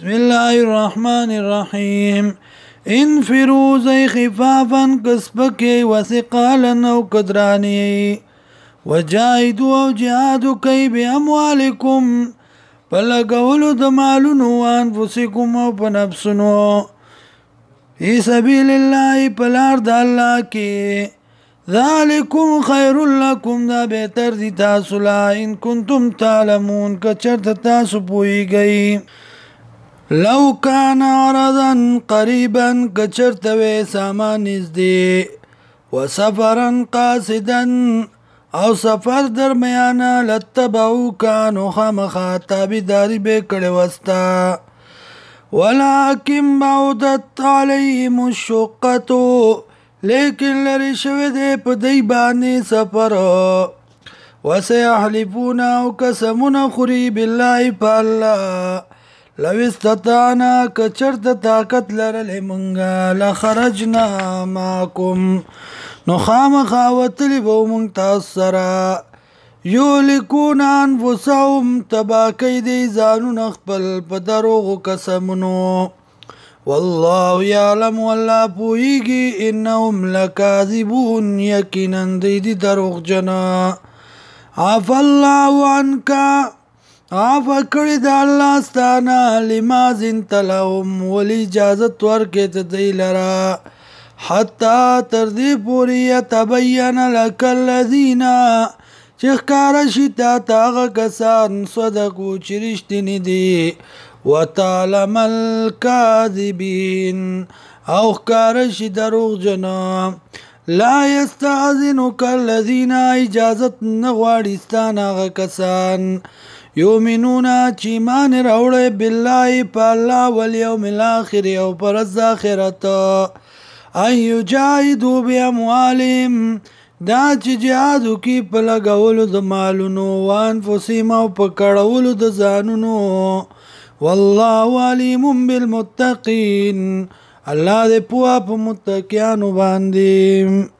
بسم الله الرحمن الرحيم انفروا زي خفافا كسبكي وثقالا او كدراني وجاهدوا او جهادوا كي باموالكم فلقولوا دمالون وانفسكم او بنفسنو في سبيل الله پلار دا الله کی ذالکم خیر لکم دا بہتر دی تاسو لا ان کنتم تعلمون کچرت تاسو پوئی گئی لو کان عرضا قریبا کچرت وی سامان نزدی وسفرا قاصدا او سفر درمیانا لتبعو کانو خامخا تابداری بے کڑے وستا ولكن بعدت عليهم الشقة لیکن لری شوی دے پا دی بانی سفر وسيحلفون او قسمون خری بالله پا اللہ لو استطعنا کچرت طاقت لرلی منگا لخرجنا معكم نخام خاوتلی بو منگ تاثرا یولکون انفسهم تباکی دی زانون اخپل پا دروغ قسمونو والله یعلم والله پوئیگی انهم لکاذبون یقیناً دی دروغ جنا عفا الله عنکا عفا کری دا اللہ ستانا لما زنت لهم ولی اجازت ورکت دی لرا حتی تردی پوری یتبین لک الذین چخکارشی تا تاغ کسان صدقو چرشتنی دی وتعلم الكاذبین او خکارشی دروغ جنا لا یستعذنک الذین اجازت نغواڑستان آغا کسان یومنونا چیمان روڑے باللہ پا اللہ والیوم الاخر او پرز آخرت ان یجاہدو بی اموالیم دا چې جهادو کی په لګولو د مالونو وانفسهم او په کړولو د ځانونو والله علیم بالمتقین الله دې پوهه په متقیانو باندې